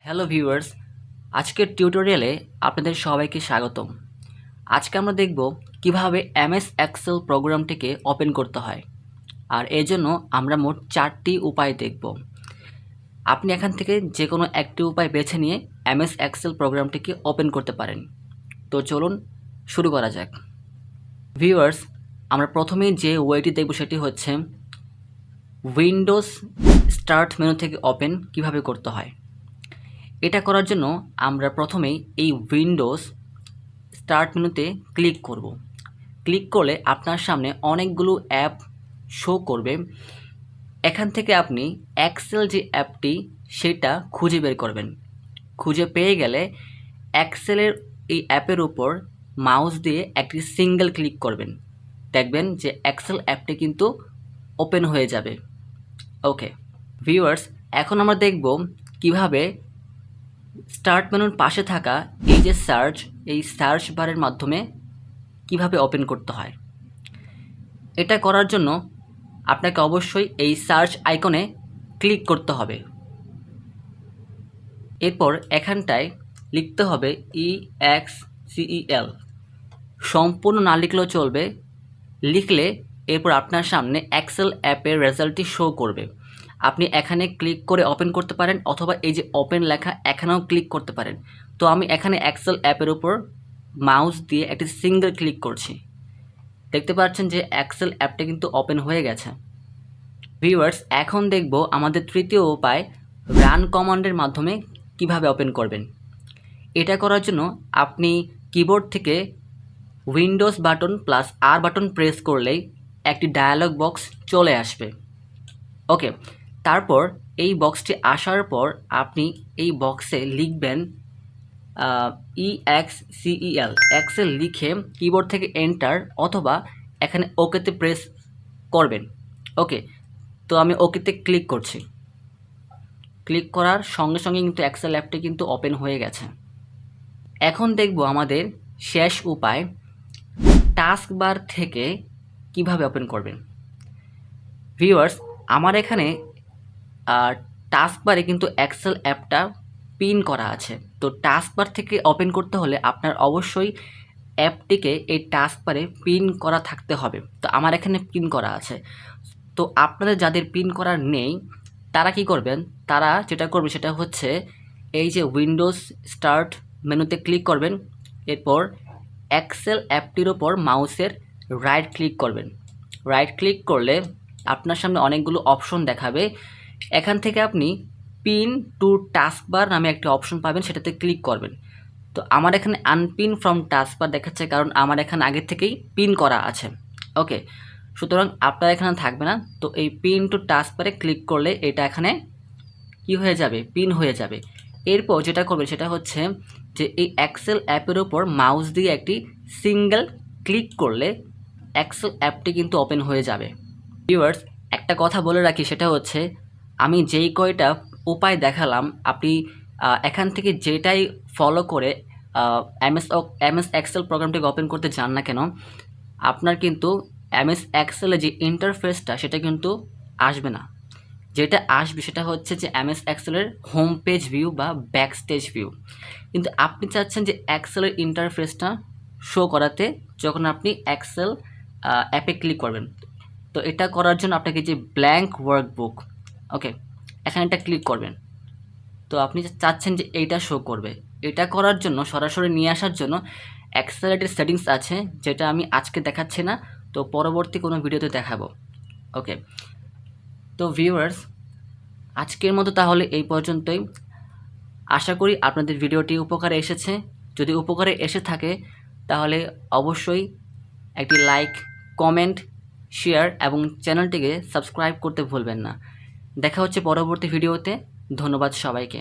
Hello viewers, আজকের টিউটোরিয়ালে আপনাদের সবাইকে স্বাগতম। আজকে আমরা দেখব কিভাবে এমএস এক্সেল প্রোগ্রামটিকে ওপেন করতে হয়। আর এর জন্য আমরা মোট 4টি উপায় দেখব। আপনি এখান থেকে যে কোনো একটি উপায় বেছে নিয়ে এমএস এক্সেল প্রোগ্রামটিকে ওপেন করতে পারেন। তো চলুন শুরু করা যাক। ভিউয়ার্স, আমরা প্রথমেই যে ওয়েটি দেখব সেটি হচ্ছে উইন্ডোজ স্টার্ট মেনু থেকে ওপেন কিভাবে করতে হয়। এটা করার জন্য আমরা প্রথমেই এই উইন্ডোজ স্টার্ট মেনুতে ক্লিক করব। ক্লিক করলে আপনার সামনে অনেকগুলো অ্যাপ শো করবে। এখান থেকে আপনি এক্সেল যে অ্যাপটি সেটা খুঁজে বের করবেন। খুঁজে পেয়ে গেলে এক্সেলের এই অ্যাপের উপর মাউস দিয়ে একটি সিঙ্গেল ক্লিক করবেন। দেখবেন যে এক্সেল অ্যাপটি কিন্তু ওপেন হয়ে যাবে। ওকে ভিউয়ার্স, এখন আমরা দেখব কিভাবে স্টার্ট মেনুর পাশে থাকা এই যে এই সার্চ বারের মাধ্যমে কিভাবে ওপেন করতে হয়। এটা করার জন্য আপনাকে অবশ্যই এই সার্চ আইকনে ক্লিক করতে হবে। এরপর এখানটায় লিখতে হবে EXCEL। সম্পূর্ণ না লিখলেও চলবে, লিখলে এরপর আপনার সামনে এক্সেল অ্যাপের রেজাল্টটি শো করবে। আপনি এখানে ক্লিক করে ওপেন করতে পারেন, অথবা এই যে ওপেন লেখা এখানেও ক্লিক করতে পারেন। তো আমি এখানে এক্সেল অ্যাপের উপর মাউস দিয়ে একটি সিঙ্গেল ক্লিক করছি। দেখতে পাচ্ছেন যে এক্সেল অ্যাপটা কিন্তু ওপেন হয়ে গেছে। ভিউয়ার্স, এখন দেখব আমাদের তৃতীয় উপায় রান কমান্ডের মাধ্যমে কিভাবে ওপেন করবেন। এটা করার জন্য আপনি কিবোর্ড থেকে উইন্ডোজ বাটন প্লাস আর বাটন প্রেস করলেই একটি ডায়ালগ বক্স চলে আসবে। ওকে, তারপর এই বক্সটি আসার পর আপনি এই বক্সে লিখবেন EXCEL এক্সেল লিখে কিবোর্ড থেকে এন্টার অথবা এখানে ওকেতে প্রেস করবেন। ওকে, তো আমি ওকেতে ক্লিক করছি। ক্লিক করার সঙ্গে সঙ্গে কিন্তু এক্সেল অ্যাপটি কিন্তু ওপেন হয়ে গেছে। এখন দেখব আমাদের শেষ উপায়, টাস্ক বার থেকে কিভাবে ওপেন করবেন। ভিউয়ার্স, আমার এখানে টাস্ক বারে কিন্তু এক্সেল অ্যাপটা পিন করা আছে। তো টাস্ক বার থেকে ওপেন করতে হলে আপনার অবশ্যই অ্যাপটিকে এই টাস্ক বারে পিন করা থাকতে হবে। তো আমার এখানে পিন করা আছে। তো আপনাদের যাদের পিন করা নেই তারা কি করবেন, তারা যেটা করবে সেটা হচ্ছে এই যে উইন্ডোজ স্টার্ট মেনুতে ক্লিক করবেন। এরপর এক্সেল অ্যাপটির ওপর মাউসের রাইট ক্লিক করবেন। রাইট ক্লিক করলে আপনার সামনে অনেকগুলো অপশন দেখাবে। এখান থেকে আপনি পিন টু টাস্ক বার নামে একটি অপশন পাবেন, সেটাতে ক্লিক করবেন। তো আমার এখানে আনপিন ফ্রম টাস্ক বার দেখাচ্ছে, কারণ আমার এখানে আগে থেকেই পিন করা আছে। ওকে, সুতরাং আপনার এখানে থাকবে না। তো এই পিন টু টাস্ক বারে ক্লিক করলে এটা এখানে কি হয়ে যাবে, পিন হয়ে যাবে। এরপর যেটা করবেন সেটা হচ্ছে যে এই এক্সেল অ্যাপের ওপর মাউস দিয়ে একটি সিঙ্গেল ক্লিক করলে এক্সেল অ্যাপটি কিন্তু ওপেন হয়ে যাবে। ভিউয়ার্স, একটা কথা বলে রাখি, সেটা হচ্ছে আমি যেই কয়টা উপায় দেখালাম, আপনি এখান থেকে যেটাই ফলো করে এমএস এক্সেল প্রোগ্রামটিকে ওপেন করতে চান না কেন, আপনার কিন্তু এমএস এক্সেলে যে ইন্টারফেসটা সেটা কিন্তু আসবে না। যেটা আসবে সেটা হচ্ছে যে এমএস এক্সেলের হোম পেজ ভিউ বা ব্যাক স্টেজ ভিউ। কিন্তু আপনি চাচ্ছেন যে এক্সেলের ইন্টারফেসটা শো করাতে যখন আপনি এক্সেল অ্যাপে ক্লিক করবেন। তো এটা করার জন্য আপনাকে যে ব্ল্যাঙ্ক ওয়ার্কবুক, ওকে, এখানে এটা ক্লিক করবেন। তো আপনি চাচ্ছেন যে এইটা শো করবে। এটা করার জন্য সরাসরি নিয়ে আসার জন্য এক্সেলের সেটিংস আছে, যেটা আমি আজকে দেখাচ্ছি না, তো পরবর্তী কোনো ভিডিওতে দেখাবো। ওকে, তো ভিউয়ার্স, আজকের মতো তাহলে এই পর্যন্তই। আশা করি আপনাদের ভিডিওটি উপকারে এসেছে। যদি উপকারে এসে থাকে তাহলে অবশ্যই একটি লাইক, কমেন্ট, শেয়ার এবং চ্যানেলটিকে সাবস্ক্রাইব করতে ভুলবেন না। দেখা হচ্ছে পরবর্তী ভিডিওতে। ধন্যবাদ সবাইকে।